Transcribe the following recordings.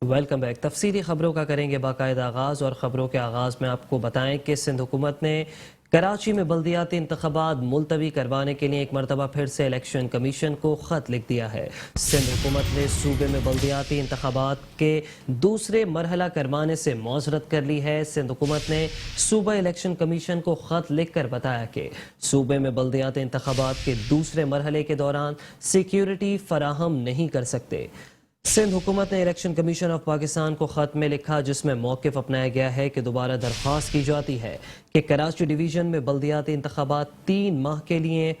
Welcome back. تفصیلی خبروں کا کریں گے باقاعدہ آغاز، اور خبروں کے آغاز میں آپ کو بتائیں کہ سندھ حکومت نے کراچی میں بلدیاتی انتخابات ملتوی کروانے کے لیے ایک مرتبہ پھر سے الیکشن کمیشن کو خط لکھ دیا ہے۔ سندھ حکومت نے صوبے میں بلدیاتی انتخابات کے دوسرے مرحلہ کروانے سے معذرت کر لی ہے۔ سندھ حکومت نے صوبہ الیکشن کمیشن کو خط لکھ کر بتایا کہ صوبے میں بلدیاتی انتخابات کے دوسرے مرحلے کے دوران سیکیورٹی فراہم نہیں کر سکتے۔ سندھ حکومت نے الیکشن کمیشن آف پاکستان کو خط میں لکھا، جس میں موقف اپنایا گیا ہے کہ دوبارہ درخواست کی جاتی ہے کہ کراچی ڈویژن میں بلدیاتی انتخابات 3 ماہ کے لیے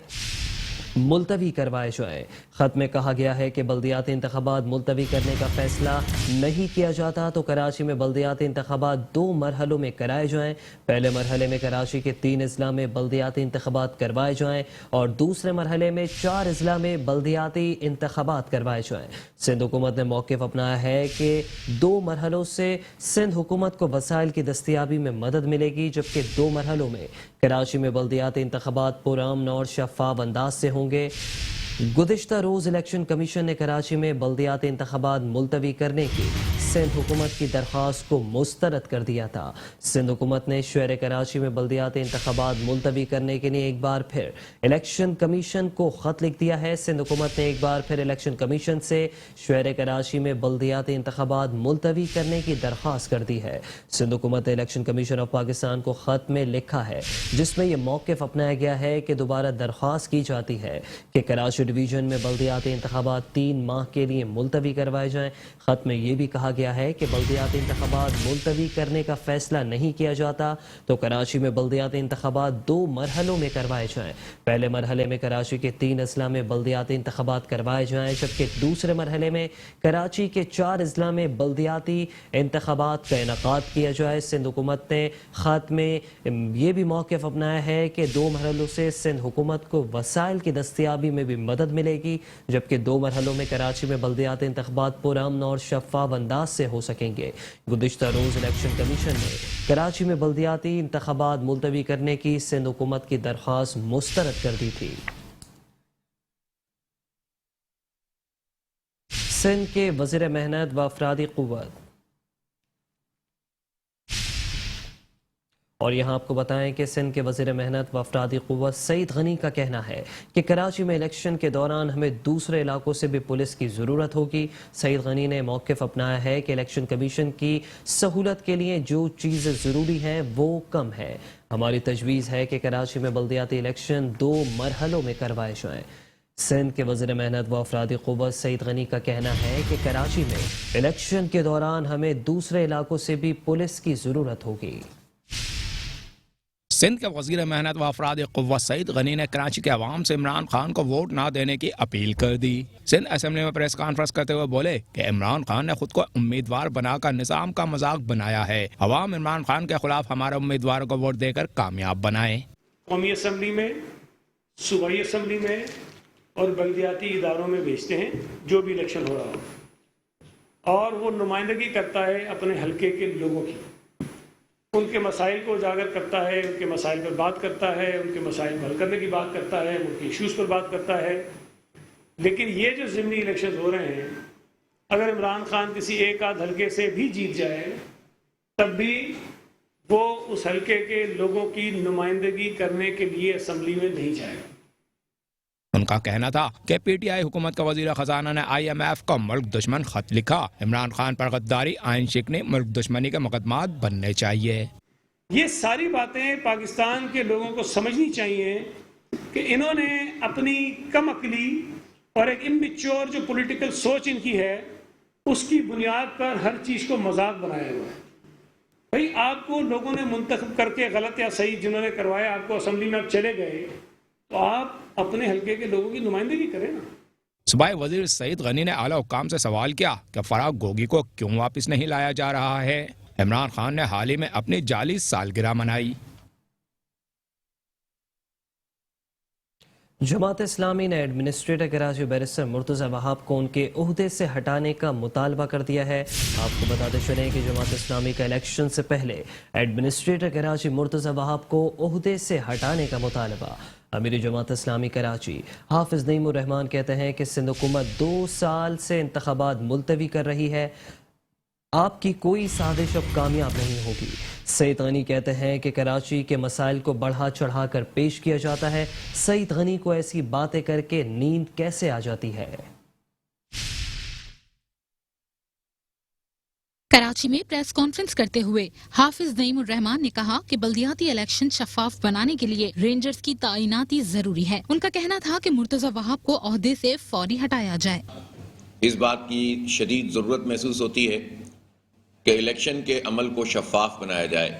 ملتوی کروائے جائیں۔ خط میں کہا گیا ہے کہ بلدیاتی انتخابات ملتوی کرنے کا فیصلہ نہیں کیا جاتا تو کراچی میں بلدیاتی انتخابات 2 مرحلوں میں کرائے جائیں۔ پہلے مرحلے میں کراچی کے 3 اضلاع میں بلدیاتی انتخابات کروائے جائیں اور دوسرے مرحلے میں 4 اضلاع میں بلدیاتی انتخابات کروائے جائیں۔ سندھ حکومت نے موقف اپنایا ہے کہ 2 مرحلوں سے سندھ حکومت کو وسائل کی دستیابی میں مدد ملے گی، جبکہ 2 مرحلوں میں کراچی میں بلدیاتی انتخابات پرامن اور شفاف انداز سے ہوں گے۔ گزشتہ روز الیکشن کمیشن نے کراچی میں بلدیاتی انتخابات ملتوی کرنے کی سندھ حکومت کی درخواست کو مسترد کر دیا تھا۔ سندھ حکومت نے شہر کراچی میں بلدیاتی انتخابات ملتوی کرنے کے لیے ایک بار پھر الیکشن کمیشن کو خط لکھ دیا ہے۔ سندھ حکومت نے ایک بار پھر الیکشن کمیشن سے شہر کراچی میں بلدیاتی انتخابات ملتوی کرنے کی درخواست کر دی ہے۔ سندھ حکومت نے الیکشن کمیشن آف پاکستان کو خط میں لکھا ہے، جس میں یہ موقف اپنایا گیا ہے کہ دوبارہ درخواست کی جاتی ہے کہ کراچی ڈویژن میں بلدیاتی انتخابات 3 ماہ کے لیے ملتوی کروائے جائیں۔ خط میں یہ بھی کہا گیا ہے کہ بلدیاتی انتخابات ملتوی کرنے کا فیصلہ نہیں کیا جاتا تو کراچی میں بلدیاتی انتخابات 2 مرحلوں میں کروائے جائیں۔ پہلے مرحلے میں کراچی کے 3 اضلاع میں بلدیاتی انتخابات کروائے جائیں، جبکہ دوسرے مرحلے میں کراچی کے 4 اضلاع میں بلدیاتی انتخابات کا انعقاد کیا جائے۔ سندھ حکومت نے خط میں یہ بھی موقف اپنایا ہے کہ 2 مرحلوں سے سندھ حکومت کو وسائل کی دستیابی میں بھی مدد ملے گی، جبکہ 2 مرحلوں میں کراچی میں بلدیاتی انتخابات پرامن اور شفاف انداز سے ہو سکیں گے۔ گزشتہ روز الیکشن کمیشن نے کراچی میں بلدیاتی انتخابات ملتوی کرنے کی سندھ حکومت کی درخواست مسترد کر دی تھی۔ سندھ کے وزیر محنت و افرادی قوت، اور یہاں آپ کو بتائیں کہ سندھ کے وزیر محنت و افرادی قوت سعید غنی کا کہنا ہے کہ کراچی میں الیکشن کے دوران ہمیں دوسرے علاقوں سے بھی پولیس کی ضرورت ہوگی۔ سعید غنی نے موقف اپنایا ہے کہ الیکشن کمیشن کی سہولت کے لیے جو چیزیں ضروری ہیں وہ کم ہے۔ ہماری تجویز ہے کہ کراچی میں بلدیاتی الیکشن 2 مرحلوں میں کروائے جائیں۔ سندھ کے وزیر محنت و افرادی قوت سعید غنی کا کہنا ہے کہ کراچی میں الیکشن کے دوران ہمیں دوسرے علاقوں سے بھی پولیس کی ضرورت ہوگی۔ سندھ کے وزیر محنت و افراد قوت سعید غنی نے کراچی کے عوام سے عمران خان کو ووٹ نہ دینے کی اپیل کر دی۔ سندھ اسمبلی میں پریس کانفرنس کرتے ہوئے بولے کہ عمران خان نے خود کو امیدوار بنا کر نظام کا مذاق بنایا ہے۔ عوام عمران خان کے خلاف ہمارے امیدواروں کو ووٹ دے کر کامیاب بنائے۔ قومی اسمبلی میں، صوبائی اسمبلی میں اور بلدیاتی اداروں میں بھیجتے ہیں جو بھی الیکشن ہو رہا ہو، اور وہ نمائندگی کرتا ہے اپنے حلقے کے لوگوں کی، ان کے مسائل کو اجاگر کرتا ہے، ان کے مسائل پر بات کرتا ہے، ان کے مسائل کو حل کرنے کی بات کرتا ہے، ان کے ایشوز پر بات کرتا ہے۔ لیکن یہ جو ضمنی الیکشن ہو رہے ہیں، اگر عمران خان کسی ایک آدھ حلقے سے بھی جیت جائے تب بھی وہ اس حلقے کے لوگوں کی نمائندگی کرنے کے لیے اسمبلی میں نہیں جائے گا۔ ان کا کہنا تھا کہ پی ٹی آئی حکومت کا وزیر خزانہ نے IMF کو ملک دشمن خط لکھا۔ عمران خان پر غداری، آئین شکنی، ملک دشمنی کے مقدمات بننے چاہیے۔ یہ ساری باتیں پاکستان کے لوگوں کو سمجھنی چاہیے کہ انہوں نے اپنی کم عقلی اور ایک اممیچور جو پولیٹیکل سوچ ان کی ہے، اس کی بنیاد پر ہر چیز کو مذاق بنایا ہوا ہے۔ بھئی آپ کو لوگوں نے منتخب کر کے، غلط یا صحیح جنہوں نے کروایا، آپ کو اسمبلی میں آپ چلے گئے تو آپ اپنے حلقے کے لوگوں کی نمائندگی کریں نا۔ صوبائی وزیر سعید غنی نے اعلی حکام سے سوال کیا کہ فراق گوگی کو کیوں واپس نہیں لایا جا رہا ہے۔ عمران خان نے حال ہی میں اپنی 40 سالگرہ منائی۔ جماعت اسلامی نے ایڈمنسٹریٹر کراچی بیرسٹر مرتضی وہاب کو ان کے عہدے سے ہٹانے کا مطالبہ کر دیا ہے۔ آپ کو بتاتے چلیں کہ جماعت اسلامی کا الیکشن سے پہلے ایڈمنسٹریٹر کراچی مرتضی وہاب کو عہدے سے ہٹانے کا مطالبہ۔ امیر جماعت اسلامی کراچی حافظ نعیم الرحمان کہتے ہیں کہ سندھ حکومت 2 سال سے انتخابات ملتوی کر رہی ہے۔ آپ کی کوئی سازش اب کامیاب نہیں ہوگی۔ سعید غنی کہتے ہیں کہ کراچی کے مسائل کو بڑھا چڑھا کر پیش کیا جاتا ہے۔ سعید غنی کو ایسی باتیں کر کے نیند کیسے آ جاتی ہے؟ کراچی میں پریس کانفرنس کرتے ہوئے حافظ نعیم الرحمان نے کہا کہ بلدیاتی الیکشن شفاف بنانے کے لیے رینجرز کی تعیناتی ضروری ہے۔ ان کا کہنا تھا کہ مرتضی وہاب کو عہدے سے فوری ہٹایا جائے۔ اس بات کی شدید ضرورت محسوس ہوتی ہے کہ الیکشن کے عمل کو شفاف بنایا جائے،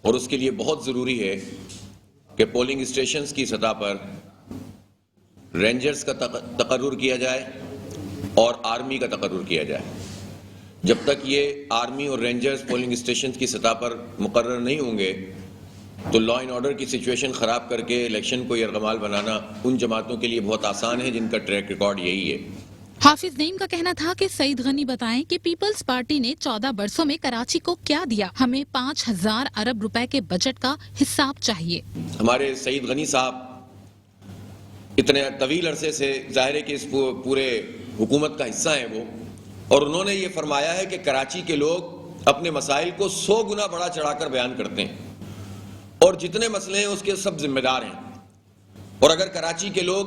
اور اس کے لیے بہت ضروری ہے کہ پولنگ اسٹیشنز کی سطح پر رینجرز کا تقرر کیا جائے اور آرمی کا تقرر کیا جائے۔ جب تک یہ آرمی اور رینجرز پولنگ اسٹیشنز کی سطح پر مقرر نہیں ہوں گے تو لا اینڈ آرڈر کی سچویشن خراب کر کے الیکشن کو یرغمال بنانا ان جماعتوں کے لیے بہت آسان ہے جن کا ٹریک ریکارڈ یہی ہے۔ حافظ نعیم کا کہنا تھا کہ سعید غنی بتائیں کہ پیپلز پارٹی نے 14 برسوں میں کراچی کو کیا دیا، ہمیں 5000 ارب روپے کے بجٹ کا حساب چاہیے۔ ہمارے سعید غنی صاحب اتنے طویل عرصے سے ظاہر ہے کہ اس پورے حکومت کا حصہ ہیں وہ، اور انہوں نے یہ فرمایا ہے کہ کراچی کے لوگ اپنے مسائل کو 100 گنا بڑا چڑھا کر بیان کرتے ہیں، اور جتنے مسئلے ہیں اس کے سب ذمہ دار ہیں، اور اگر کراچی کے لوگ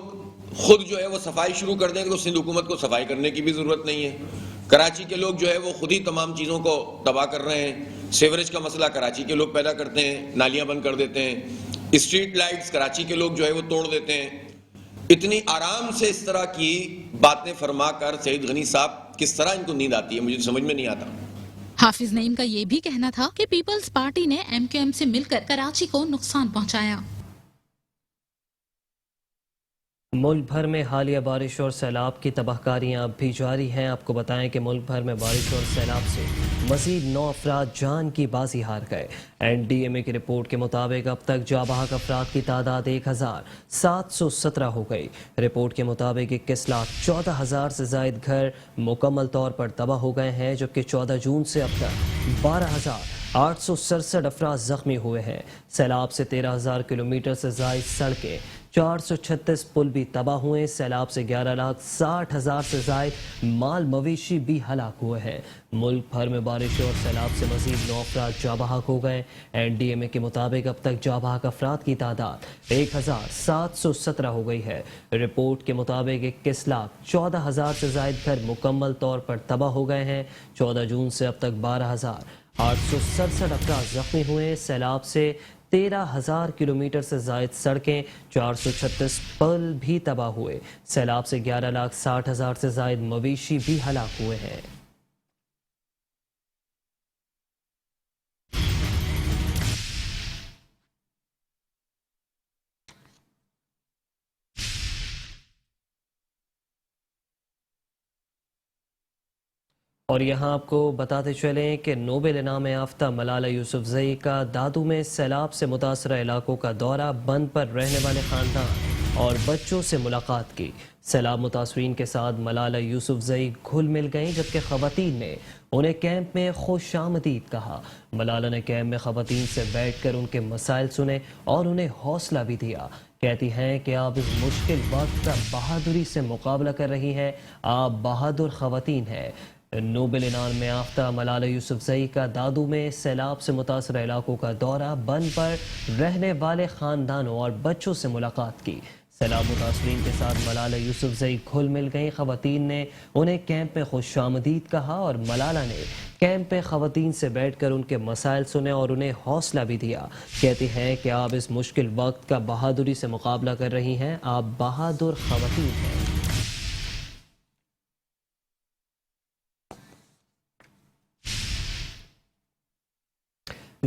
خود جو ہے وہ صفائی شروع کر دیں تو سندھ حکومت کو صفائی کرنے کی بھی ضرورت نہیں ہے۔ کراچی کے لوگ جو ہے وہ خود ہی تمام چیزوں کو تباہ کر رہے ہیں۔ سیوریج کا مسئلہ کراچی کے لوگ پیدا کرتے ہیں، نالیاں بند کر دیتے ہیں، اسٹریٹ لائٹس کراچی کے لوگ جو ہے وہ توڑ دیتے ہیں۔ اتنی آرام سے اس طرح کی باتیں فرما کر سعید غنی صاحب کس طرح ان کو نیند آتی ہے، مجھے سمجھ میں نہیں آتا۔ حافظ نعیم کا یہ بھی کہنا تھا کہ پیپلز پارٹی نے MQM سے مل کر کراچی کو نقصان پہنچایا۔ ملک بھر میں حالیہ بارش اور سیلاب کی تباہ کاریاں اب بھی جاری ہیں۔ آپ کو بتائیں کہ ملک بھر میں بارش اور سیلاب سے مزید 9 افراد جان کی بازی ہار گئے۔ NDMA کی رپورٹ کے مطابق اب تک جاں بحق افراد کی تعداد 1717 ہو گئی۔ رپورٹ کے مطابق 21,14,000 سے زائد گھر مکمل طور پر تباہ ہو گئے ہیں، جبکہ 14 جون سے اب تک 12,867 افراد زخمی ہوئے ہیں۔ سیلاب سے 13,000 کلومیٹر سے زائد سڑکیں، 436 پل بھی تباہ ہوئے۔ سیلاب سے 11,60,000 سے زائد مال مویشی بھی ہلاک ہوئے ہیں۔ ملک بھر میں بارش اور سیلاب سے مزید 9 افراد جاں بحق ہو گئے۔ NDMA کے مطابق اب تک جاں بحق افراد کی تعداد 1,717 ہو گئی ہے۔ رپورٹ کے مطابق 21,14,000 سے زائد گھر مکمل طور پر تباہ ہو گئے ہیں۔ 14 جون سے اب تک 12,867 افراد زخمی ہوئے۔ سیلاب سے 13,000 کلومیٹر سے زائد سڑکیں، 436 پل بھی تباہ ہوئے۔ سیلاب سے 11,60,000 سے زائد مویشی بھی ہلاک ہوئے ہیں۔ اور یہاں آپ کو بتاتے چلیں کہ نوبل انعام یافتہ ملالہ یوسفزئی کا دادو میں سیلاب سے متاثرہ علاقوں کا دورہ، بند پر رہنے والے خاندان اور بچوں سے ملاقات کی۔ سیلاب متاثرین کے ساتھ ملالہ یوسفزئی گھل مل گئیں، جبکہ خواتین نے انہیں کیمپ میں خوش آمدید کہا۔ ملالہ نے کیمپ میں خواتین سے بیٹھ کر ان کے مسائل سنے اور انہیں حوصلہ بھی دیا۔ کہتی ہیں کہ آپ اس مشکل وقت کا بہادری سے مقابلہ کر رہی ہیں، آپ بہادر خواتین ہیں۔ نوبل انعام یافتہ ملالہ یوسفزئی کا دادو میں سیلاب سے متاثرہ علاقوں کا دورہ، بند پر رہنے والے خاندانوں اور بچوں سے ملاقات کی۔ سیلاب متاثرین کے ساتھ ملالہ یوسفزئی گھل مل گئیں، خواتین نے انہیں کیمپ میں خوش آمدید کہا اور ملالہ نے کیمپ میں خواتین سے بیٹھ کر ان کے مسائل سنے اور انہیں حوصلہ بھی دیا۔ کہتی ہیں کہ آپ اس مشکل وقت کا بہادری سے مقابلہ کر رہی ہیں، آپ بہادر خواتین ہیں۔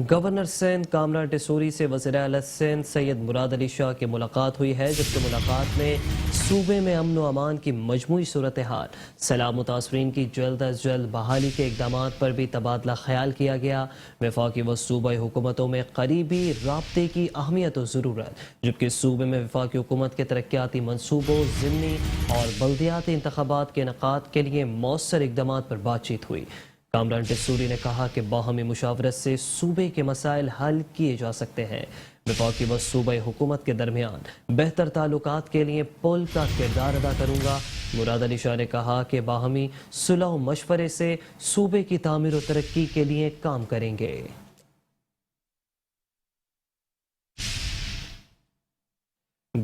گورنر سندھ کامران ٹیسوری سے وزیر اعلیٰ سندھ سید مراد علی شاہ کی ملاقات ہوئی ہے، جبکہ ملاقات میں صوبے میں امن و امان کی مجموعی صورتحال، سیلاب متاثرین کی جلد از جلد بحالی کے اقدامات پر بھی تبادلہ خیال کیا گیا۔ وفاقی و صوبائی حکومتوں میں قریبی رابطے کی اہمیت و ضرورت، جبکہ صوبے میں وفاقی حکومت کے ترقیاتی منصوبوں، ضمنی اور بلدیاتی انتخابات کے انعقاد کے لیے مؤثر اقدامات پر بات چیت ہوئی۔ کامران ٹسوری نے کہا کہ باہمی مشاورت سے صوبے کے مسائل حل کیے جا سکتے ہیں۔ وفاقی و صوبائی حکومت کے درمیان بہتر تعلقات کے لیے پل کا کردار ادا کروں گا۔ مراد علی شاہ نے کہا کہ باہمی صلح و مشورے سے صوبے کی تعمیر و ترقی کے لیے کام کریں گے۔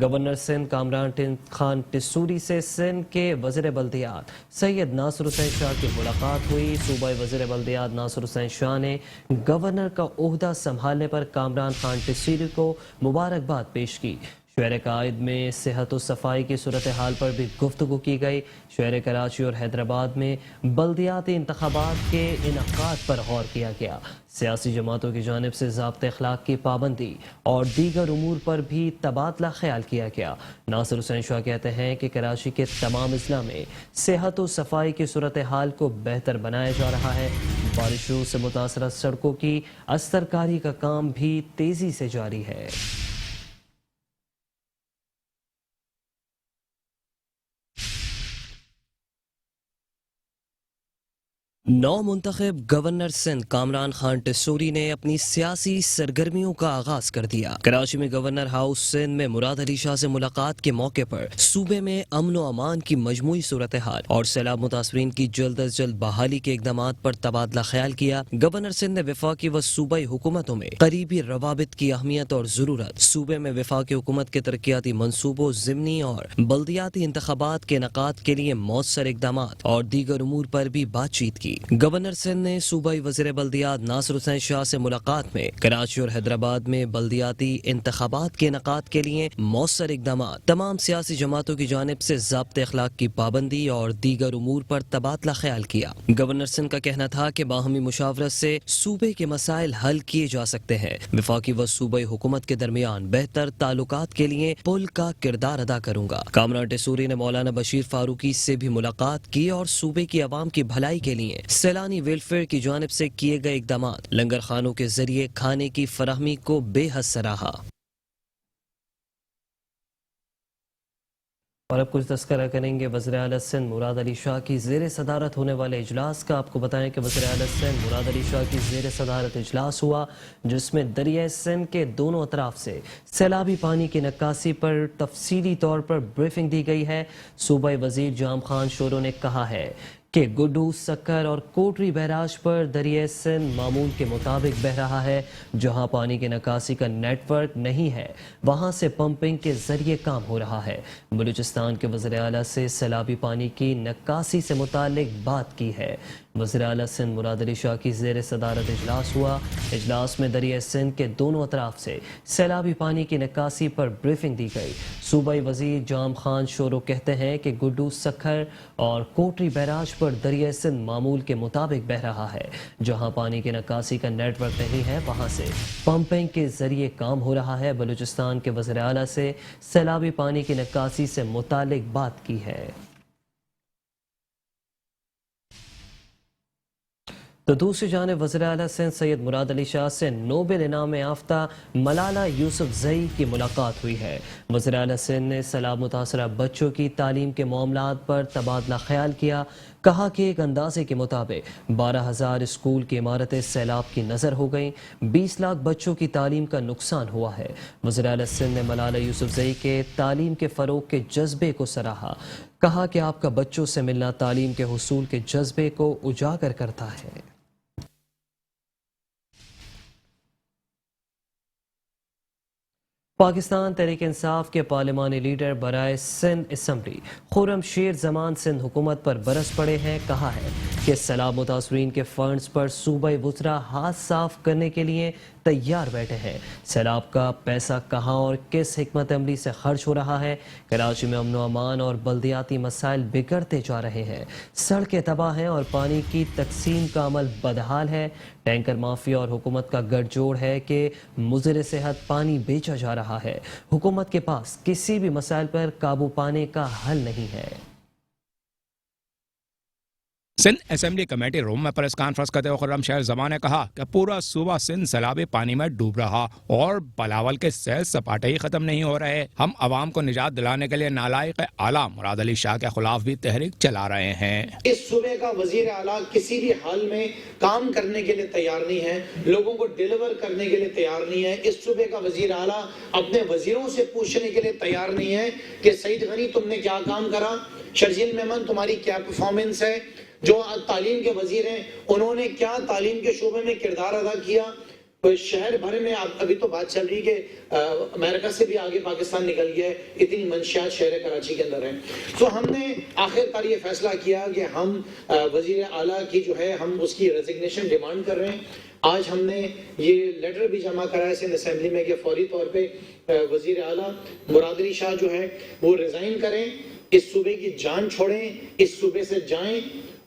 گورنر سندھ کامران خان ٹسوری سے سندھ کے وزیر بلدیات سید ناصر حسین شاہ کی ملاقات ہوئی۔ صوبائی وزیر بلدیات ناصر حسین شاہ نے گورنر کا عہدہ سنبھالنے پر کامران خان ٹسوری کو مبارکباد پیش کی۔ شہر قائد میں صحت و صفائی کی صورتحال پر بھی گفتگو کی گئی۔ شہر کراچی اور حیدرآباد میں بلدیاتی انتخابات کے انعقاد پر غور کیا گیا۔ سیاسی جماعتوں کی جانب سے ضابط اخلاق کی پابندی اور دیگر امور پر بھی تبادلہ خیال کیا گیا۔ ناصر حسین شاہ کہتے ہیں کہ کراچی کے تمام اضلاع میں صحت و صفائی کی صورتحال کو بہتر بنایا جا رہا ہے۔ بارشوں سے متاثرہ سڑکوں کی استرکاری کا کام بھی تیزی سے جاری ہے۔ نو منتخب گورنر سندھ کامران خان ٹسوری نے اپنی سیاسی سرگرمیوں کا آغاز کر دیا۔ کراچی میں گورنر ہاؤس سندھ میں مراد علی شاہ سے ملاقات کے موقع پر صوبے میں امن و امان کی مجموعی صورتحال اور سیلاب متاثرین کی جلد از جلد بحالی کے اقدامات پر تبادلہ خیال کیا۔ گورنر سندھ نے وفاقی و صوبائی حکومتوں میں قریبی روابط کی اہمیت اور ضرورت، صوبے میں وفاقی حکومت کے ترقیاتی منصوبوں، ضمنی اور بلدیاتی انتخابات کے انعقاد کے لیے مؤثر اقدامات اور دیگر امور پر بھی بات چیت کی۔ گورنر سندھ نے صوبائی وزیر بلدیات ناصر حسین شاہ سے ملاقات میں کراچی اور حیدرآباد میں بلدیاتی انتخابات کے انعقاد کے لیے مؤثر اقدامات، تمام سیاسی جماعتوں کی جانب سے ضابط اخلاق کی پابندی اور دیگر امور پر تبادلہ خیال کیا۔ گورنر سندھ کا کہنا تھا کہ باہمی مشاورت سے صوبے کے مسائل حل کیے جا سکتے ہیں۔ وفاقی و صوبائی حکومت کے درمیان بہتر تعلقات کے لیے پل کا کردار ادا کروں گا۔ کامران ٹسوری نے مولانا بشیر فاروقی سے بھی ملاقات کی اور صوبے کی عوام کی بھلائی کے لیے سیلانی ویلفیئر کی جانب سے کیے گئے اقدامات، لنگر خانوں کے ذریعے کھانے کی فراہمی کو بے حد سراہا۔ اور اب کچھ تذکرہ کریں گے وزیر اعلیٰ سندھ مراد علی شاہ کی زیر صدارت ہونے والے اجلاس کا۔ آپ کو بتائیں کہ وزیر اعلیٰ سندھ مراد علی شاہ کی زیر صدارت اجلاس ہوا، جس میں دریائے سندھ کے دونوں اطراف سے سیلابی پانی کی نکاسی پر تفصیلی طور پر بریفنگ دی گئی ہے۔ صوبائی وزیر جام خان شورو نے کہا ہے کہ گڈو، سکر اور کوٹری بیراج پر دریائے سندھ معمول کے مطابق بہہ رہا ہے۔ جہاں پانی کی نکاسی کا نیٹ ورک نہیں ہے، وہاں سے پمپنگ کے ذریعے کام ہو رہا ہے۔ بلوچستان کے وزیر اعلیٰ سے سیلابی پانی کی نکاسی سے متعلق بات کی ہے۔ وزیر اعلیٰ سندھ مراد علی شاہ کی زیر صدارت اجلاس ہوا۔ اجلاس میں دریائے سندھ کے دونوں اطراف سے سیلابی پانی کی نکاسی پر بریفنگ دی گئی۔ صوبائی وزیر جام خان شورو کہتے ہیں کہ گڈو، سکھر اور کوٹری بیراج پر دریائے سندھ معمول کے مطابق بہہ رہا ہے۔ جہاں پانی کی نکاسی کا نیٹ ورک نہیں ہے، وہاں سے پمپنگ کے ذریعے کام ہو رہا ہے۔ بلوچستان کے وزیر اعلیٰ سے سیلابی پانی کی نکاسی سے متعلق بات کی ہے۔ تو دوسری جانب وزیر اعلیٰ سندھ سید مراد علی شاہ سے نوبل انعام یافتہ ملالہ یوسفزئی کی ملاقات ہوئی ہے۔ وزیر اعلیٰ سندھ نے سیلاب متاثرہ بچوں کی تعلیم کے معاملات پر تبادلہ خیال کیا۔ کہا کہ ایک اندازے کے مطابق 12,000 اسکول کی عمارتیں سیلاب کی نظر ہو گئیں، 20 لاکھ بچوں کی تعلیم کا نقصان ہوا ہے۔ وزیر اعلیٰ سندھ نے ملالہ یوسفزئی کے تعلیم کے فروغ کے جذبے کو سراہا۔ کہا کہ آپ کا بچوں سے ملنا تعلیم کے حصول کے جذبے کو اجاگر کرتا ہے۔ پاکستان تحریک انصاف کے پارلیمانی لیڈر برائے سندھ اسمبلی خرم شیر زمان سندھ حکومت پر برس پڑے ہیں۔ کہا ہے کہ سیلاب متاثرین کے فنڈز پر صوبائی وزراء ہاتھ صاف کرنے کے لیے تیار بیٹھے ہیں۔ سیلاب کا پیسہ کہاں اور کس حکمت عملی سے خرچ ہو رہا ہے؟ کراچی میں امن و امان اور بلدیاتی مسائل بگڑتے جا رہے ہیں، سڑکیں تباہ ہیں اور پانی کی تقسیم کا عمل بدحال ہے۔ ٹینکر مافیا اور حکومت کا گٹھ جوڑ ہے کہ مضر صحت پانی بیچا جا رہا ہے۔ حکومت کے پاس کسی بھی مسائل پر قابو پانے کا حل نہیں ہے۔ सिंध असेंबली कमेटी रूम में प्रेस कॉन्फ्रेंस करते हुए खुर्रम शेर जमान ने कहा कि पूरा सूबा सिंध सैलाबी पानी में डूब रहा और बलावल के सैर सपाटे ही खत्म नहीं हो रहे। हम अवाम को निजात दिलाने के लिए नालायक आला मुराद अली शाह के खिलाफ भी तहरीक चला रहे हैं। इस सूबे का वजीर आला किसी भी हाल में काम करने के लिए तैयार नहीं है, लोगों को डिलीवर करने के लिए तैयार नहीं है। इस सूबे का वजीर आला अपने वजीरों से पूछने के लिए तैयार नहीं है कि सईद गनी तुमने क्या काम करा, शर्जील मेमन तुम्हारी क्या परफॉर्मेंस है, जो तालीम के वजीर हैं उन्होंने क्या तालीम के शोबे में किरदार अदा किया। तो शहर भर में अभी तो बात चल रही कि अमेरिका से भी आगे पाकिस्तान निकल गया है, इतनी मंशियात शहर कराची के अंदर है। तो हमने आखिरकार ये फैसला किया कि हम वजीर आला की जो है हम उसकी रेजिग्नेशन डिमांड कर रहे हैं। आज हमने ये लेटर भी जमा कराया सिंध असेंबली में कि फौरी तौर पे वजीर आला मुराद अली शाह जो है वो रिजाइन करें, इस सूबे की जान छोड़ें, इस सूबे से जाएं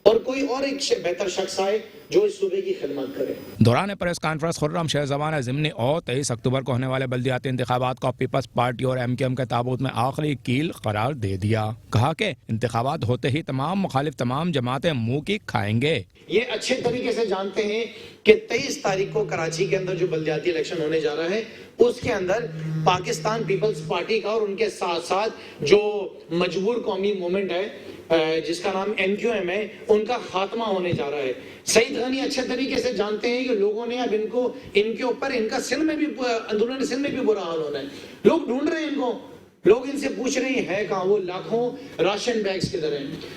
और कोई और एक बेहतर शख्स आए जो इस सूबे की खिदमत करे। दौरान प्रेस कॉन्फ्रेंस खुर्रम शेर जमान ने ज़िमनी और 23 अक्टूबर को होने वाले बल्दियाती इंतखाबात को पीपल्स पार्टी और MQM के ताबूत में आखिरी कील करार दे दिया। कहा कि इंतखाबात होते ही तमाम मुखालिफ तमाम जमातें मुंह की खाएंगे। ये अच्छे तरीके से जानते हैं कि 23 तारीख को कराची के अंदर जो बल्दियाती इलेक्शन होने जा रहा है उसके अंदर पाकिस्तान पीपल्स पार्टी का और उनके साथ साथ जो मजबूर कौमी मूवमेंट है जिसका नाम MQM है उनका खात्मा होने जा रहा है। सईद गनी अच्छे तरीके से जानते हैं कि लोगों ने अब इनके ऊपर इनका सिंध में भी अंदरूनी सिंध में भी बुरा हाल होना है। लोग ढूंढ रहे हैं इनको, लोग इनसे पूछ रहे हैं कहाँ, वो लाखों राशन बैग्स किधर हैं।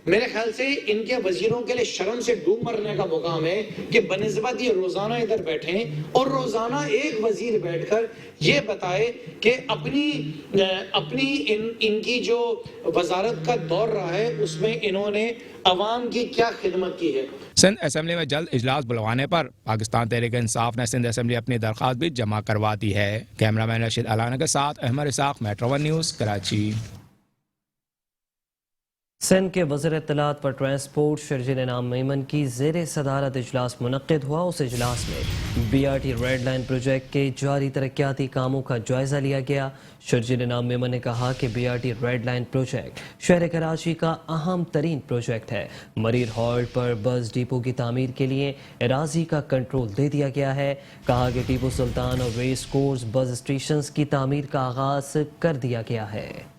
मेरे ख्याल से इनके वजीरों के लिए शर्म से डूब मरने का मुकाम है कि बनिस्बत ये रोजाना इधर बैठे और रोजाना एक वजीर बैठकर ये बताए कि अपनी इनकी जो वजारत का दौर रहा है उसमें इन्होंने अवाम की क्या खिदमत की है। सिंध असेंबली में जल्द इजलास बुलवाने पर पाकिस्तान तहरीक इंसाफ ने सिंध असेंबली अपनी दरख्वास्त भी जमा करवा दी है। कैमरामैन रशीद अलाना के साथ अहमद इसाक, मेट्रो 1 न्यूज़, कराची। सिंध के वज़ीर इत्तलात पर ट्रांसपोर्ट शर्जील इनाम मेमन की ज़ेर सदारत इजलास मुनक्किद हुआ। उस इजलास में BRT रेड लाइन प्रोजेक्ट के जारी तरक्याती कामों का जायजा लिया गया। शर्जील इनाम मेमन ने कहा कि BRT रेड लाइन प्रोजेक्ट शहर कराची का अहम तरीन प्रोजेक्ट है। मरीर हॉल्ट पर बस डिपो की तामीर के लिए एराजी का कंट्रोल दे दिया गया है। कहा कि टीपू सुल्तान और रेस कोर्स बस स्टेशन की तामीर का आगाज कर दिया गया है।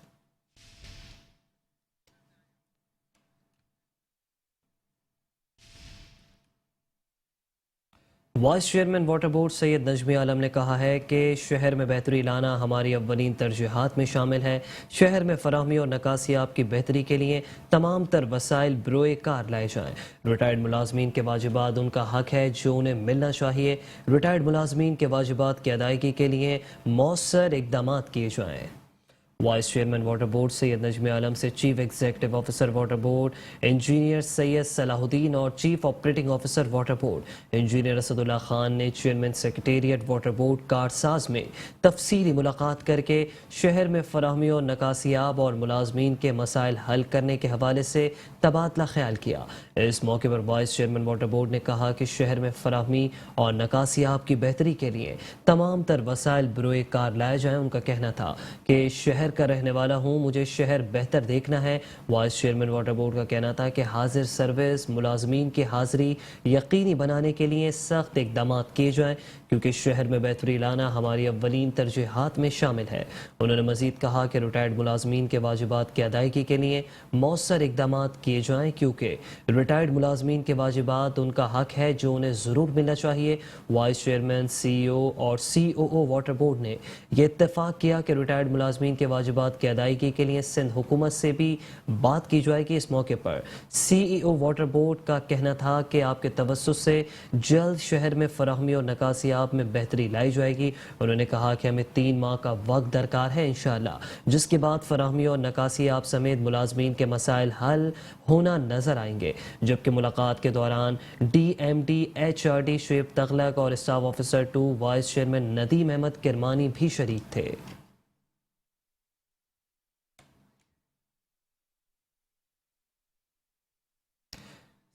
Vice chairman water board Syed Najmi Alam ने कहा है कि शहर में बेहतरी लाना हमारी अव्वलीन तरजीहात में शामिल है। शहर में फराहमी और नकासियाब की बेहतरी के लिए तमाम तर वसाइल बरोए कार लाए जाएँ। रिटायर्ड मुलाजमीन के वाजिबात उनका हक है जो उन्हें मिलना चाहिए। रिटायर्ड मुलाजमीन के वाजिबात की अदायगी के लिए मौसर इकदाम किए जाएँ। Vice chairman water board Syed Najmi Alam से chief executive officer water board engineer Syed Salahuddin और chief operating officer water board engineer Asadullah Khan ने chairman secretariat water board Karsaz में तफसीली मुलाकात करके शहर में फराहमी और नकासियाब और मुलाजमीन के मसाइल हल करने के हवाले से तबादला ख्याल किया। इस मौके पर वाइस चेयरमैन वाटर बोर्ड ने कहा कि शहर में फराहमी और नकासियाब की बेहतरी के लिए तमाम तर वसाइल बरोए कार लाए जाएँ। उनका कहना था कि शहर का रहने वाला हूं, मुझे शहर बेहतर देखना है। वाइस चेयरमैन वाटर बोर्ड का कहना था कि हाजिर सर्विस मुलाजमीन की हाजिरी यकीनी बनाने के लिए सख्त इकदाम किए जाएं क्योंकि शहर में बेहतरी लाना हमारी अव्वलीन तरजीहात में शामिल है। उन्होंने मजीद कहा कि रिटायर्ड मुलाजमीन के वाजिबात की अदायगी के लिए मौसर इकदाम किए जाएं क्योंकि रिटायर्ड मुलाजमीन के वाजिबात उनका हक है जो उन्हें ज़रूर मिलना चाहिए। वाइस चेयरमैन CEO और COO वाटर बोर्ड ने यह इत्तेफाक किया कि रिटायर्ड मुलाजमीन के वाजिबात की अदायगी के लिए सिंध हुकूमत से भी बात की जाएगी। इस मौके पर CEO वाटर बोर्ड का कहना था कि आपके तवस्सुस से जल्द शहर में फराहमी और नकासियाब में बेहतरी लाई जाएगी। उन्होंने कहा कि हमें 3 माह का वक्त दरकार है इंशाअल्लाह, जिसके बाद फराहमी और नकासियाब समेत मुलाजमीन के मसाइल हल होना नजर आएंगे। जबकि मुलाकात के दौरान DMD HRD शुएब तगलक और staff officer 2 vice chairman Nadeem Ahmed Kirmani भी शरीक थे।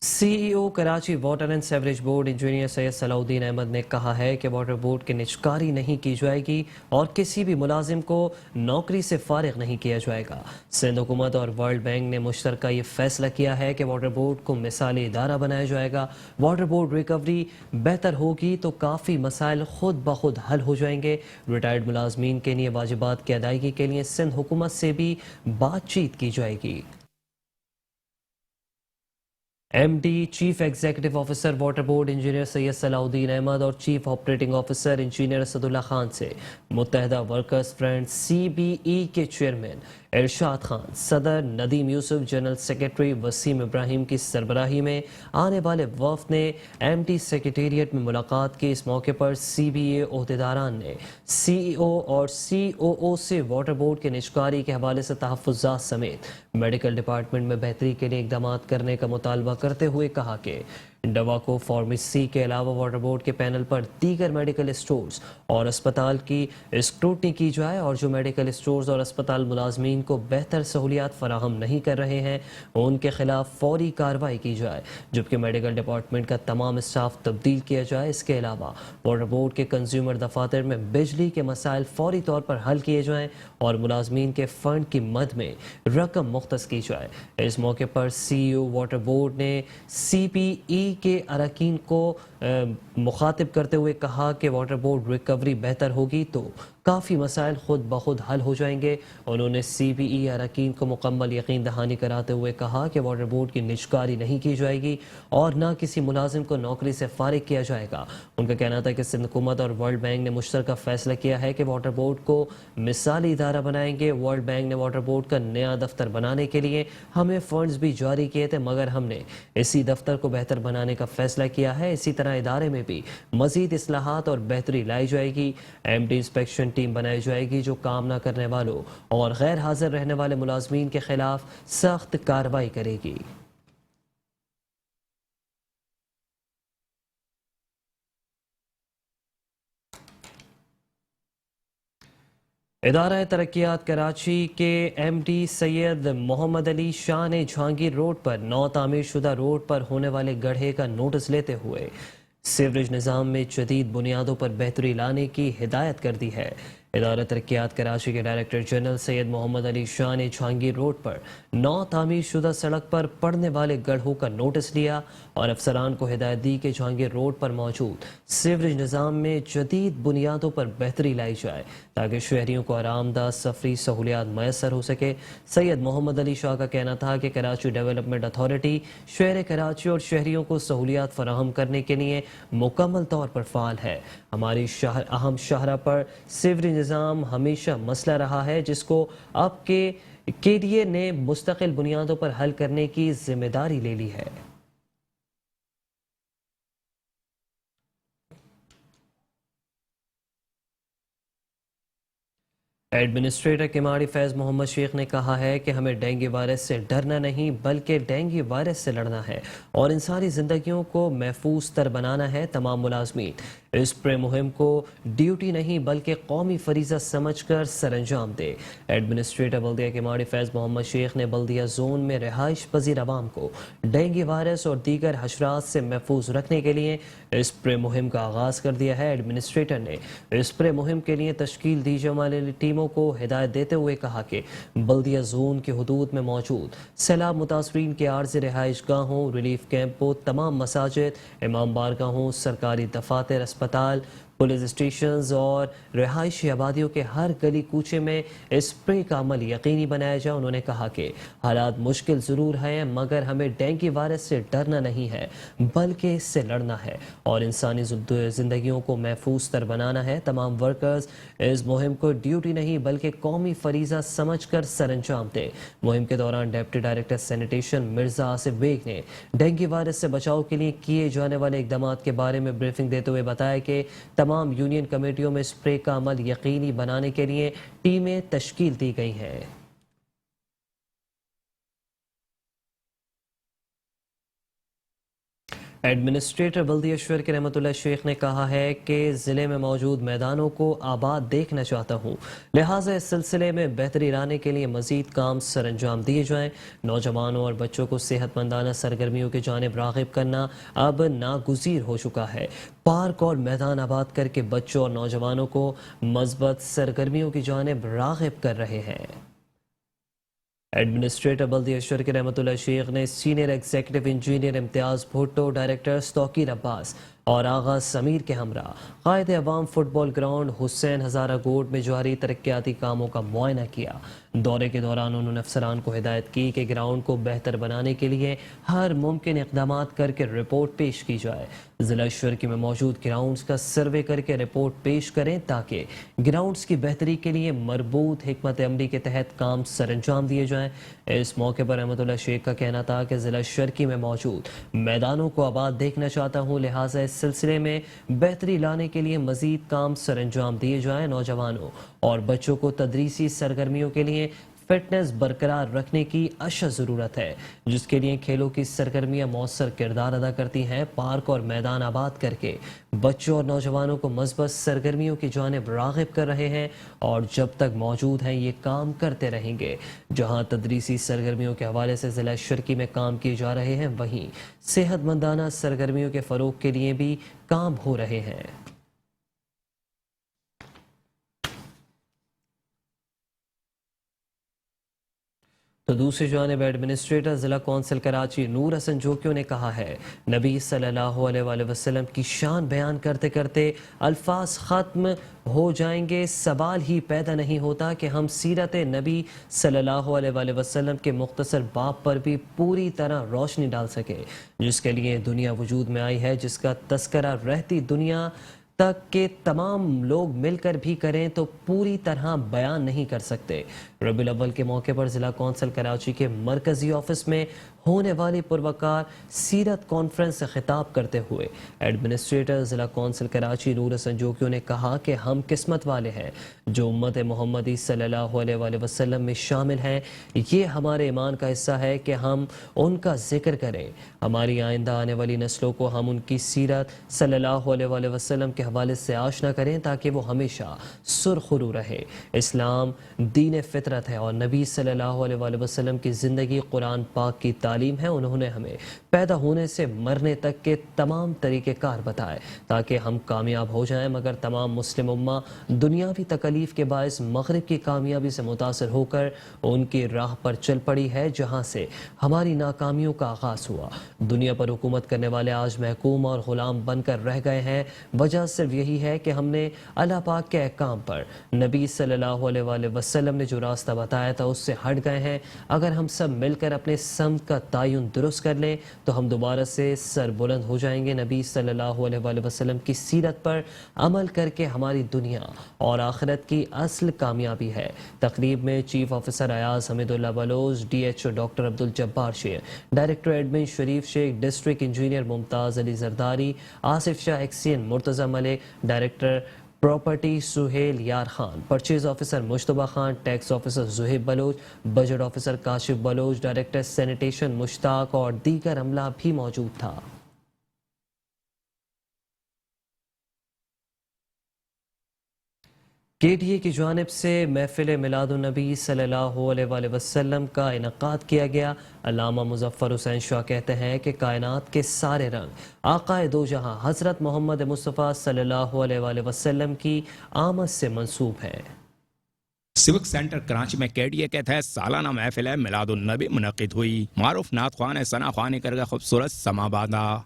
CEO Karachi water and sewerage board engineer Syed Salahuddin Ahmed ने कहा है कि वाटर बोर्ड की निजकारी नहीं की जाएगी और किसी भी मुलाजिम को नौकरी से फारिग नहीं किया जाएगा। सिंध हुकूमत और वर्ल्ड बैंक ने मुश्तरका ये फैसला किया है कि वाटर बोर्ड को मिसाली इदारा बनाया जाएगा। वाटर बोर्ड रिकवरी बेहतर होगी तो काफ़ी मसाइल खुद ब खुद हल हो जाएंगे। रिटायर्ड मुलाजमीन के लिए वाजिबात की अदायगी के लिए सिंध हुकूमत से भी बातचीत की जाएगी। MD chief executive officer water board engineer Syed Salahuddin Ahmed और chief operating officer engineer Asadullah Khan से मुत्तहदा वर्कर्स फ्रंट सीबीई के चेयरमैन इरशाद खान, सदर नदीम यूसुफ, जनरल सेक्रेटरी वसीम इब्राहिम की सरबराही में आने वाले वफ्द ने एमडी सेक्रेटेरिएट में मुलाकात की। इस मौके पर सीबीए ओहदेदारान ने सीईओ और सीओओ से वाटर बोर्ड के निजकारी के हवाले से तहफ़्फ़ुज़ात समेत मेडिकल डिपार्टमेंट में बेहतरी के लिए इक़दाम करने का मुतालबा करते हुए कहा कि डवाको फार्मेसी के अलावा वाटर बोर्ड के पैनल पर दीगर मेडिकल स्टोर्स और अस्पताल की स्क्रूटनी की जाए और जो मेडिकल स्टोर्स और अस्पताल मुलाजमीन को बेहतर सहूलियात फराहम नहीं कर रहे हैं उनके खिलाफ फौरी कार्रवाई की जाए, जबकि मेडिकल डिपार्टमेंट का तमाम स्टाफ तब्दील किया जाए। इसके अलावा वाटर बोर्ड के कंज्यूमर दफातर में बिजली के मसाइल फौरी तौर पर हल किए जाएँ और मुलाजमीन के फंड की मद में रकम मुख्तस की जाए। इस मौके पर सीईओ वाटर बोर्ड ने सीपीई के अरकान को मुखातिब करते हुए कहा कि वाटर बोर्ड रिकवरी बेहतर होगी तो काफ़ी मसाइल खुद ब खुद हल हो जाएंगे। उन्होंने सीबीई अरकान को मुकम्मल यकीन दहानी कराते हुए कहा कि वाटर बोर्ड की निजकारी नहीं की जाएगी और न किसी मुलाजिम को नौकरी से फारिग किया जाएगा। उनका कहना था कि सिंध हुकूमत और वर्ल्ड बैंक ने मुश्तरका फैसला किया है कि वाटर बोर्ड को मिसाली इदारा बनाएंगे। वर्ल्ड बैंक ने वाटर बोर्ड का नया दफ्तर बनाने के लिए हमें फंड्स भी जारी किए थे, मगर हमने इसी दफ्तर को बेहतर बनाने का फैसला किया है। इसी तरह इदारे में भी मजीद इस्लाहात और बेहतरी लाई जाएगी। एमडी इंस्पेक्शन टीम बनाई जाएगी जो काम न करने वालों और गैर हाजिर रहने वाले मुलाजमीन के खिलाफ सख्त कार्रवाई करेगी। इदारा तरक्यात कराची के एमडी सैयद मोहम्मद अली शाह ने जहांगीर रोड पर नौ तामीर शुदा रोड पर होने वाले गड्ढे का नोटिस लेते हुए सीवरेज निज़ाम में जदीद बुनियादों पर बेहतरी लाने की हिदायत कर दी है। इदारा तरक्यात कराची के डायरेक्टर जनरल सैयद मोहम्मद अली शाह ने जहांगीर रोड पर नौ तामीर शुदा सड़क पर पड़ने वाले गड्ढों का नोटिस लिया और अफसरान को हिदायत दी कि जहांगीर रोड पर मौजूद सीवरेज निज़ाम में जदीद बुनियादों पर बेहतरी लाई जाए ताकि शहरियों को आरामदा सफरी सहूलियात मैसर हो सके। सैयद मोहम्मद अली शाह का कहना था कि कराची डेवलपमेंट अथॉरिटी शहर कराची और शहरियों को सहूलियात फराहम करने के लिए मुकम्मल तौर पर फाल है। हमारी अहम शाहरा पर सीवरेज निज़ाम हमेशा मसला रहा है जिसको अब के केडीए ने मुस्तकिल बुनियादों पर हल करने की जिम्मेदारी ले ली है। एडमिनिस्ट्रेटर किमाड़ी फैज़ मोहम्मद शेख ने कहा है कि हमें डेंगू वायरस से डरना नहीं बल्कि डेंगू वायरस से लड़ना है और इंसानी ज़िंदगियों को महफूज तर बनाना है। तमाम मुलाजमीन इस प्रे मुहिम को ड्यूटी नहीं बल्कि कौमी फरीज़ा समझकर सरअंजाम दे। एडमिनिस्ट्रेटर बल्दिया किमाड़ी फैज़ मोहम्मद शेख ने बल्दिया जोन में रिहाइश पजीर अवाम को डेंगू वायरस और दीगर हशरात से महफूज रखने के लिए इस प्रे मुहिम का आगाज़ कर दिया है। एडमिनिस्ट्रेटर ने इस प्रे मुहिम के लिए तश्कील दी जाने वाली टीमों को हिदायत देते हुए कहा कि बल्दिया जोन के हुदूद में मौजूद सैलाब मुतासरीन के आर्ज़ी रिहाइश गाहों, रिलीफ कैंपों, तमाम मसाजिद, इमाम बारगाहों, सरकारी दफातर, अस्पताल, पुलिस स्टेशंस और रिहायशी आबादियों के हर गली कूचे में स्प्रे का अमल यकीनी बनाया जाए। उन्होंने कहा कि हालात मुश्किल ज़रूर हैं मगर हमें डेंगू वायरस से डरना नहीं है बल्कि इससे लड़ना है और इंसानी ज़िंदगियों को महफूज तर बनाना है। तमाम वर्कर्स इस मुहिम को ड्यूटी नहीं बल्कि कौमी फरीज़ा समझ कर सरअंजाम दें। मुहिम के दौरान deputy director sanitation Mirza Asif Baig ने डेंगू वायरस से बचाव के लिए किए जाने वाले इक़दाम के बारे में ब्रीफिंग देते हुए बताया कि तमाम यूनियन कमेटियों में स्प्रे का अमल यकीनी बनाने के लिए टीमें तश्कील दी गई हैं। ایڈمنسٹریٹر بلدیہ اشور کے رحمت اللہ شیخ نے کہا ہے کہ ضلع میں موجود میدانوں کو آباد دیکھنا چاہتا ہوں، لہٰذا اس سلسلے میں بہتری لانے کے لیے مزید کام سر انجام دیے جائیں۔ نوجوانوں اور بچوں کو صحت مندانہ سرگرمیوں کی جانب راغب کرنا اب ناگزیر ہو چکا ہے۔ پارک اور میدان آباد کر کے بچوں اور نوجوانوں کو مثبت سرگرمیوں کی جانب راغب کر رہے ہیں۔ ایڈمنسٹریٹر بلدیہ اشور کے رحمت اللہ شیخ نے سینئر ایگزیکٹو انجینئر امتیاز بھٹو، ڈائریکٹر توقیر عباس اور آغا سمیر کے ہمراہ قائد عوام فٹ بال گراؤنڈ حسین ہزارہ گوٹ میں جاری ترقیاتی کاموں کا معائنہ کیا۔ دورے کے دوران انہوں نے افسران کو ہدایت کی کہ گراؤنڈ کو بہتر بنانے کے لیے ہر ممکن اقدامات کر کے رپورٹ پیش کی جائے۔ ضلع شرکی میں موجود گراؤنڈز کا سروے کر کے رپورٹ پیش کریں تاکہ گراؤنڈز کی بہتری کے لیے مربوط حکمت عملی کے تحت کام سر انجام دیے جائیں۔ اس موقع پر رحمت اللہ شیخ کا کہنا تھا کہ ضلع شرکی میں موجود میدانوں کو آباد دیکھنا چاہتا ہوں، لہٰذا اس سلسلے میں بہتری لانے کے لیے مزید کام سر انجام دیے جائیں۔ نوجوانوں اور بچوں کو تدریسی سرگرمیوں کے لیے فٹنس برقرار رکھنے کی اشد ضرورت ہے، جس کے لیے کھیلوں کی سرگرمیاں مؤثر کردار ادا کرتی ہیں۔ پارک اور میدان آباد کر کے بچوں اور نوجوانوں کو مثبت سرگرمیوں کی جانب راغب کر رہے ہیں اور جب تک موجود ہیں یہ کام کرتے رہیں گے۔ جہاں تدریسی سرگرمیوں کے حوالے سے ضلع شرکی میں کام کیے جا رہے ہیں، وہیں صحت مندانہ سرگرمیوں کے فروغ کے لیے بھی کام ہو رہے ہیں۔ تو دوسری جانب ایڈمنسٹریٹر ضلع کونسل کراچی نور حسن جوکیو نے کہا ہے، نبی صلی اللہ علیہ وآلہ وسلم کی شان بیان کرتے کرتے الفاظ ختم ہو جائیں گے، سوال ہی پیدا نہیں ہوتا کہ ہم سیرت نبی صلی اللہ علیہ وآلہ وسلم کے مختصر باب پر بھی پوری طرح روشنی ڈال سکے، جس کے لیے دنیا وجود میں آئی ہے، جس کا تذکرہ رہتی دنیا تک کے تمام لوگ مل کر بھی کریں تو پوری طرح بیان نہیں کر سکتے۔ ربیع الاول کے موقع پر ضلع کونسل کراچی کے مرکزی آفس میں ہونے والی پروقار سیرت کانفرنس سے خطاب کرتے ہوئے ایڈمنسٹریٹر ضلع کونسل کراچی نور حسن جوکیو نے کہا کہ ہم قسمت والے ہیں جو امت محمدی صلی اللہ علیہ وآلہ وسلم میں شامل ہیں۔ یہ ہمارے ایمان کا حصہ ہے کہ ہم ان کا ذکر کریں، ہماری آئندہ آنے والی نسلوں کو ہم ان کی سیرت صلی اللہ علیہ وآلہ وسلم کے حوالے سے آشنا کریں تاکہ وہ ہمیشہ سرخرو رہے۔ اسلام دین فطرت ہے اور نبی صلی اللہ علیہ وآلہ وسلم کی زندگی قرآن پاک کی تعلیم ہے۔ انہوں نے ہمیں پیدا ہونے سے مرنے تک کے تمام طریقہ کار بتائے تاکہ ہم کامیاب ہو جائیں، مگر تمام مسلم امہ دنیاوی تکلیف کے باعث مغرب کی کامیابی سے متاثر ہو کر ان کی راہ پر چل پڑی ہے، جہاں سے ہماری ناکامیوں کا آغاز ہوا۔ دنیا پر حکومت کرنے والے آج محکوم اور غلام بن کر رہ گئے ہیں، وجہ صرف یہی ہے کہ ہم نے اللہ پاک کے احکام پر نبی صلی اللہ علیہ وآلہ وسلم نے جو راستہ بتایا تھا اس سے ہٹ گئے ہیں۔ اگر ہم سب مل کر اپنے سمت کا تعین درست کر لیں تو ہم دوبارہ سے سر بلند ہو جائیں گے۔ نبی صلی اللہ علیہ وآلہ وسلم کی سیرت پر عمل کر کے ہماری دنیا اور آخرت کی اصل کامیابی ہے۔ تقریب میں chief officer Ayaz Hameed Ullah Baloch, D H O doctor Abduljabbar Sher, director admin Sharif Sheikh, district engineer Mumtaz Ali Zardari, Asif Shah XEN, Murtaza Malik, director property Sohail Yar Khan, purchase officer مشتبہ Khan, tax officer Zohaib Baloch, budget officer Kashif Baloch, director sanitation Mushtaq اور دیگر عملہ بھی موجود تھا۔ کے ڈی اے کی جانب سے محفل میلاد النبی صلی اللہ علیہ وآلہ وسلم کا انعقاد کیا گیا۔ علامہ مظفر حسین شاہ کہتے ہیں کہ کائنات کے سارے رنگ آقائے دو جہاں حضرت محمد مصطفیٰ صلی اللہ علیہ وآلہ وسلم کی آمد سے منسوب ہیں۔ سیوک سینٹر کراچی میں کے ڈی اے کے تحت سالانہ محفل میلاد النبی منعقد ہوئی۔ معروف نعت خوان نے ثنا خوانی کر کے خوبصورت سما باندھا۔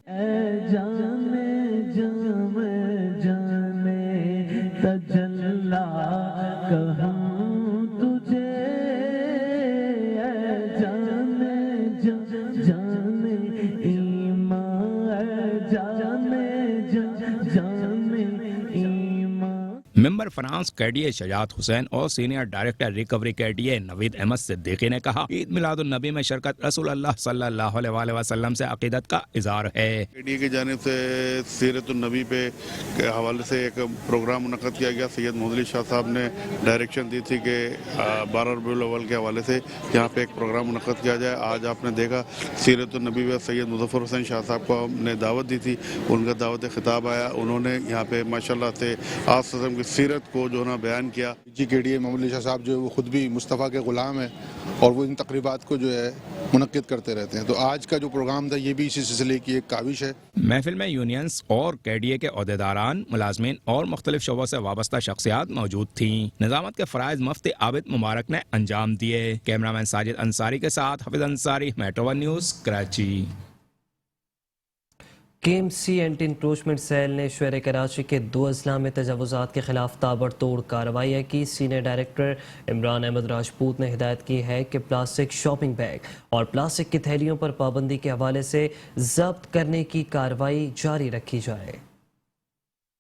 Member finance KDA Shujaat Hussain और senior director recovery KDA Naveed Ahmed Siddiqui ने कहा ईद मिलादुन नबी में शिरकत रसूल अल्लाह सल्लल्लाहु अलैहि वसल्लम से अकीदत का इज़हार है। कैडीए की जानिब से सीरतुन नबी पे के हवाले से एक प्रोग्राम मुनक़्क़द किया गया। सैयद मोहम्मद अली शाह साहब ने डायरेक्शन दी थी कि 12 रबीउल अव्वल के हवाले से यहाँ पे एक प्रोग्राम मुनक़्क़द किया जाए। आज आपने देखा सीरतुन नबी पे सैयद मुज़फ़्फ़र हुसैन शाह साहब को हमने दावत दी थी, उनका दावत खिताब आया, उन्होंने यहाँ पे माशाल्लाह से आस की सीरत को जो ना बयान किया। जी कैडीए मोहम्मद अली शाह साहब जो है वो खुद भी मुस्तफ़ा के ग़ुलाम है और वो इन तकरीबात को जो है मुनक़्क़िद करते रहते हैं। तो आज का जो प्रोग्राम था ये भी इसी सिलसिले की एक काविश है। महफिल में यूनियंस और कैडीए के ओहदेदारान, मुलाजमीन और मुख्तलिफ शोबों से वाबस्ता शख्सियात मौजूद थीं। निज़ामत के फ़राइज़ मुफ्ती आबिद मुबारक ने अंजाम दिए। कैमरामैन साजिद अंसारी के साथ Hafeez Ansari, metro one news, Karachi. KMC anti encroachment cell ने शहर कराची के 2 अजला में तजावुज़ात के खिलाफ ताबड़तोड़ कार्रवाई की। सीनियर डायरेक्टर इमरान अहमद राजपूत ने हिदायत की है कि प्लास्टिक शॉपिंग बैग और प्लास्टिक की थैलियों पर पाबंदी के हवाले से जब्त करने की कार्रवाई जारी रखी जाए।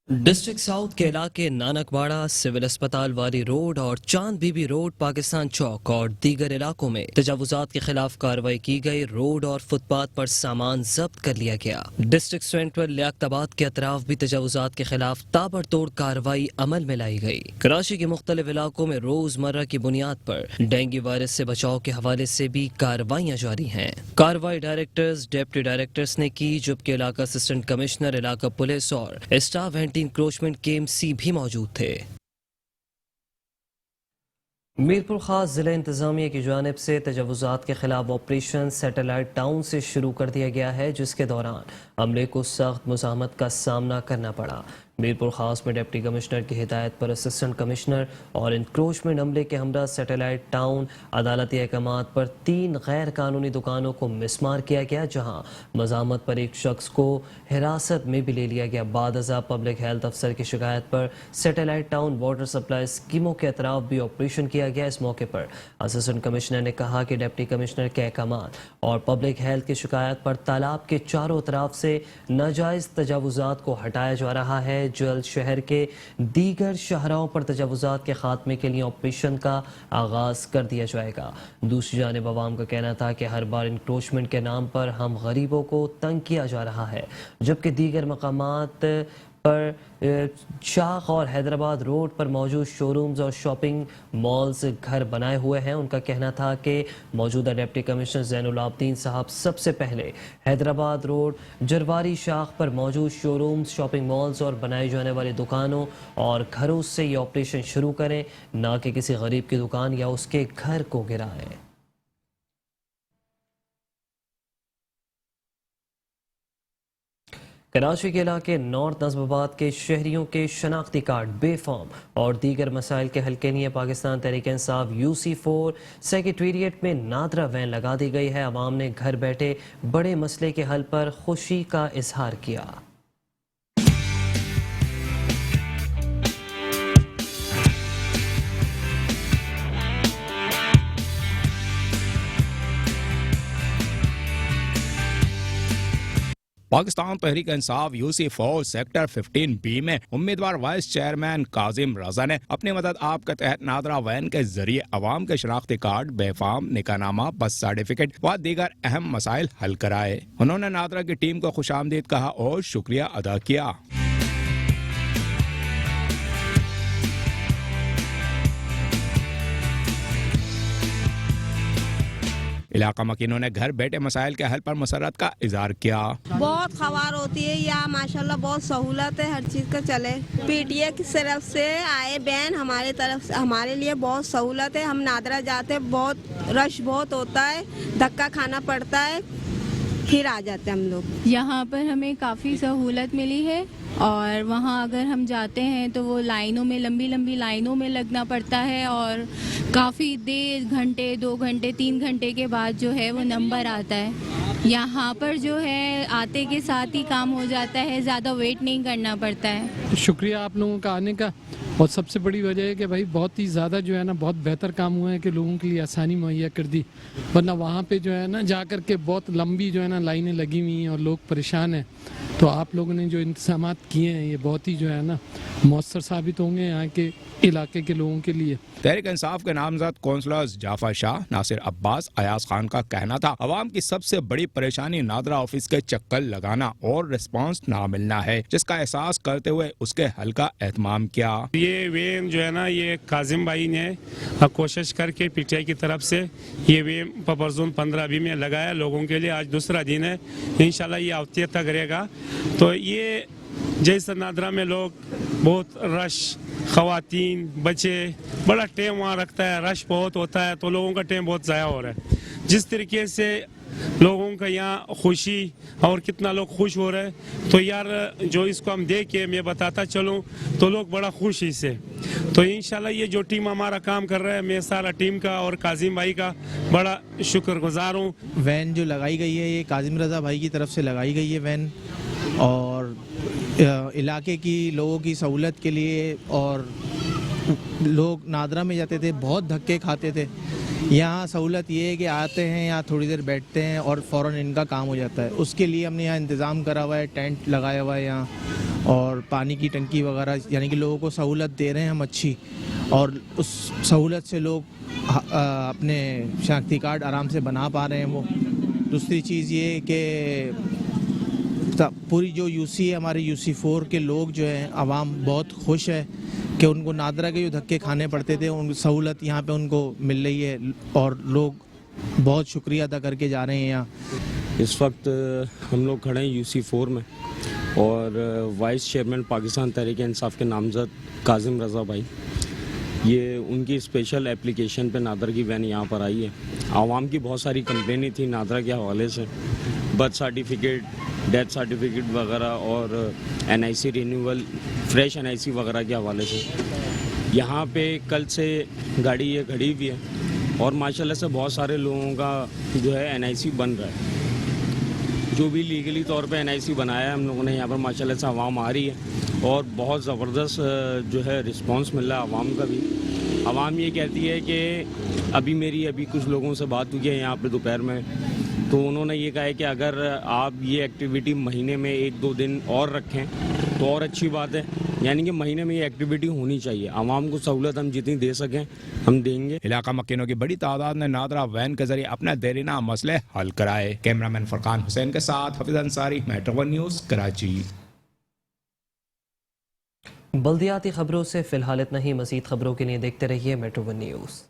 डिस्ट्रिक्ट साउथ के इलाके नानकवाड़ा, सिविल अस्पताल वाली रोड और चांद बीबी रोड, पाकिस्तान चौक और दीगर इलाकों में तजावुज़ात के खिलाफ कार्रवाई की गई। रोड और फुटपाथ पर सामान जब्त कर लिया गया। डिस्ट्रिक्ट सेंट्रल लियाकताबाद के अतराफ भी तजावुज़ात के खिलाफ ताबड़तोड़ कार्रवाई अमल में लाई गई। कराची के मुख्तलिफ इलाकों में रोजमर्रा की बुनियाद पर डेंगू वायरस से बचाव के हवाले से भी कार्रवाइयाँ जारी हैं। कार्रवाई डायरेक्टर्स, डिप्टी डायरेक्टर्स ने की, जबकि इलाका असिस्टेंट कमिश्नर, इलाका पुलिस और स्टाफ एंटी इंक्रोचमेंट KMC भी मौजूद थे। मीरपुर खास जिला इंतजामिया की जानिब से तजावुज़ात के खिलाफ ऑपरेशन सैटेलाइट टाउन से शुरू कर दिया गया है, जिसके दौरान अमले को सख्त मुज़ाहमत का सामना करना पड़ा। मीरपुर खास में डिप्टी कमिश्नर की हिदायत पर असिस्टेंट कमिश्नर और इंक्रोचमेंट अमले के हमरा सैटेलाइट टाउन अदालती अहकामात पर 3 गैर कानूनी दुकानों को मिसमार किया गया, जहां मज़ामत पर एक शख्स को हिरासत में भी ले लिया गया। बाद अज़ा पब्लिक हेल्थ अफसर की शिकायत पर सैटेलाइट टाउन वाटर सप्लाई स्कीमों के अतराफ भी ऑपरेशन किया गया। इस मौके पर असिस्टेंट कमिश्नर ने कहा कि डिप्टी कमिश्नर के अहकामात और पब्लिक हेल्थ की शिकायत पर तालाब के चारों तरफ से नाजायज़ तजावुज़ात को हटाया जा रहा है। जल्द शहर के दीगर शहरों पर तजावुज़ात के खात्मे के लिए ऑपरेशन का आगाज कर दिया जाएगा। दूसरी जानिब अवाम का कहना था कि हर बार इंक्रोचमेंट के नाम पर हम गरीबों को तंग किया जा रहा है, जबकि दीगर मकामात पर शाख और हैदराबाद रोड पर मौजूद शोरूम्स और शॉपिंग मॉल्स घर बनाए हुए हैं। उनका कहना था कि मौजूदा डिप्टी कमिश्नर ज़ैनुल आबदीन साहब सबसे पहले हैदराबाद रोड, जरवारी शाख पर मौजूद शोरूम्स, शॉपिंग मॉल्स और बनाई जाने वाली दुकानों और घरों से ये ऑपरेशन शुरू करें, ना कि किसी गरीब की दुकान या उसके घर को गिराएं। कराची के इलाके नॉर्थ नज़्माबाद के शहरियों के शनाख्ती कार्ड बेफॉर्म और दीगर मसाइल के हल के लिए पाकिस्तान तहरीक इंसाफ UC4 सेक्रेटेरिएट में नादरा वैन लगा दी गई है। अवाम ने घर बैठे बड़े मसले के हल पर खुशी का इजहार किया। Pakistan Tehreek Insaf UC4 sector 15B में उम्मीदवार वाइस चेयरमैन काजिम रजा ने अपनी मदद आप के तहत नादरा वैन के जरिए अवाम के शनाख्ती कार्ड, बेफाम, निकाहनामा, बस सर्टिफिकेट व दीगर अहम मसाइल हल कराए। उन्होंने नादरा की टीम को खुशामदीद कहा और शुक्रिया अदा किया। इलाका मकीनों ने घर बैठे मसाइल के हल पर मसरत का इजहार किया। बहुत खबर होती है यहाँ, माशाल्लाह बहुत सहूलत है, हर चीज का चले। PTA की तरफ से आए बैन हमारे तरफ से, हमारे लिए बहुत सहूलत है। हम नादरा जाते बहुत रश बहुत होता है, धक्का खाना पड़ता है, फिर आ जाते हम लोग। यहाँ पर हमें काफ़ी सहूलत मिली है और वहाँ अगर हम जाते हैं तो वो लाइनों में, लंबी लंबी लाइनों में लगना पड़ता है और काफ़ी देर, घंटे, 2 घंटे, 3 घंटे के बाद जो है वो नंबर आता है। यहाँ पर जो है आते के साथ ही काम हो जाता है, ज़्यादा वेट नहीं करना पड़ता है। शुक्रिया आप लोगों का आने का, और सबसे बड़ी वजह है कि भाई बहुत ही ज़्यादा जो है ना बहुत बेहतर काम हुआ है कि लोगों के लिए आसानी मुहैया कर दी, वरना वहाँ पे जो है ना जा कर के बहुत लंबी जो है ना लाइनें लगी हुई हैं और लोग परेशान हैं। तो आप लोगों ने जो इंतज़ामात किए हैं ये बहुत ही जो है ना मौसर साबित होंगे यहाँ के इलाके के लोगों के लिए। तहरीक इंसाफ के नामजद कौंसलर्स जाफर शाह, नासिर अब्बास, अयाज खान का कहना था अवाम की सबसे बड़ी परेशानी नादरा ऑफिस के चक्कर लगाना और रिस्पांस ना मिलना है, जिसका एहसास करते हुए उसके हल का एहतमाम किया। ये वेन जो है ना, ये काजिम भाई ने कोशिश करके पीटीआई की तरफ से ये वेन पपरजोन 15 में लगाया लोगों के लिए। आज दूसरा दिन है, इंशाल्लाह ये हफ्ते तक रहेगा। तो ये जैसे नादरा में लोग बहुत रश, खवातीन, बच्चे, बड़ा टाइम वहाँ रखता है, रश बहुत होता है, तो लोगों का टाइम बहुत ज़ाया हो रहा है। जिस तरीके से लोगों का यहाँ खुशी और कितना लोग खुश हो रहे हैं, तो यार जो इसको हम देख के मैं बताता चलूँ तो लोग बड़ा खुश इससे। तो इंशाल्लाह ये जो टीम हमारा काम कर रहा है, मैं सारा टीम का और काजिम भाई का बड़ा शुक्रगुजार हूँ। वैन जो लगाई गई है ये काजिम रज़ा भाई की तरफ से लगाई गई है वैन, और इलाके की लोगों की सहूलत के लिए। और लोग नादरा में जाते थे, बहुत धक्के खाते थे। यहाँ सहूलत ये है कि आते हैं, यहाँ थोड़ी देर बैठते हैं और फ़ौरन इनका काम हो जाता है। उसके लिए हमने यहाँ इंतज़ाम करा हुआ है, टेंट लगाया हुआ है यहाँ, और पानी की टंकी वगैरह, यानी कि लोगों को सहूलत दे रहे हैं हम अच्छी, और उस सहूलत से लोग अपने शनाख्ती कार्ड आराम से बना पा रहे हैं। वो दूसरी चीज़ ये कि पूरी जो यूसी है, हमारे यूसी 4 के लोग जो हैं, आवाम बहुत खुश है कि उनको नादरा के जो धक्के खाने पड़ते थे उन सहूलत यहाँ पे उनको मिल रही है, और लोग बहुत शुक्रिया अदा करके जा रहे हैं यहाँ। इस वक्त हम लोग खड़े हैं यूसी 4 में, और वाइस चेयरमैन पाकिस्तान तहरीक इंसाफ के नामजद काजिम रज़ा भाई, ये उनकी स्पेशल एप्लीकेशन पे नादरा की वैन यहाँ पर आई है। आवाम की बहुत सारी कंप्लेनें थी नादरा के हवाले से, बर्थ सर्टिफिकेट, डेथ सर्टिफिकेट वगैरह और एनआईसी रिन्यूअल, फ्रेश एनआईसी वगैरह के हवाले से। यहाँ पे कल से गाड़ी ये खड़ी हुई है, और माशाल्लाह से बहुत सारे लोगों का जो है एनआईसी बन रहा है। जो भी लीगली तौर पे एनआईसी बनाया है हम लोगों ने, यहाँ पर माशाल्लाह से आवाम आ रही है, और बहुत ज़बरदस्त जो है रिस्पांस मिल रहा है आवाम का भी। आवाम ये कहती है कि अभी कुछ लोगों से बात हुई है यहाँ पे दोपहर में, तो उन्होंने ये कहा है कि अगर आप ये एक्टिविटी महीने में 1-2 दिन और रखें तो और अच्छी बात है। यानी कि महीने में ये एक्टिविटी होनी चाहिए। आवाम को सहूलत हम जितनी दे सकें हम देंगे। इलाका मक्कीनों की बड़ी तादाद ने नादरा वैन के जरिए अपने देरीना मसले हल कराए। कैमरामैन फरकान हुसैन के साथ हफीज अंसारी, मेट्रो 1 न्यूज़, कराची। बल्दियाती खबरों से फिलहाल इतना ही। मज़ीद खबरों के लिए देखते रहिए मेट्रो 1 न्यूज़।